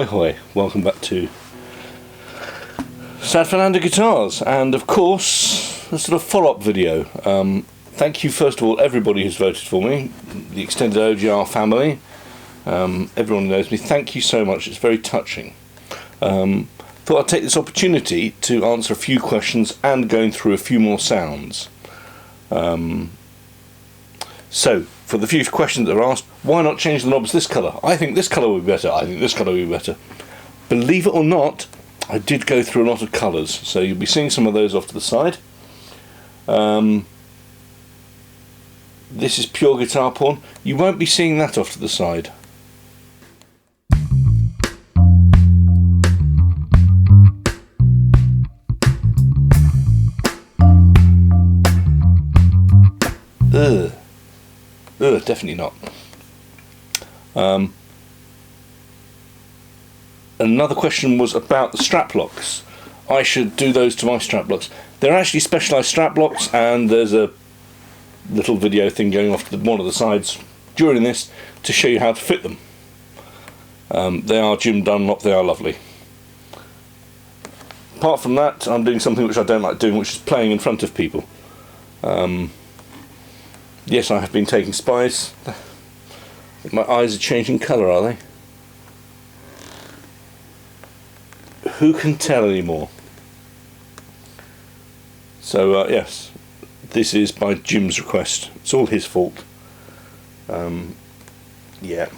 Ahoy hoy, welcome back to Fernando Guitars, and of course a sort of follow-up video. Thank you first of all everybody who's voted for me, the extended OGR family, everyone who knows me, thank you so much, it's very touching. Thought I'd take this opportunity to answer a few questions and going through a few more sounds. So, for the few questions that are asked, why not change the knobs this colour? I think this colour would be better, I think this colour would be better. Believe it or not, I did go through a lot of colours, so you'll be seeing some of those off to the side. This is pure guitar porn. You won't be seeing that off to the side. Definitely not. Another question was about the strap locks. I should do those to my strap locks. They're actually specialised strap locks, and there's a little video thing going off to one of the sides during this to show you how to fit them. They are Jim Dunlop, they are lovely. Apart from that, I'm doing something which I don't like doing, which is playing in front of people. Yes, I have been taking spies. My eyes are changing colour, are they? Who can tell anymore? So, yes, this is by Jim's request. It's all his fault. Yeah.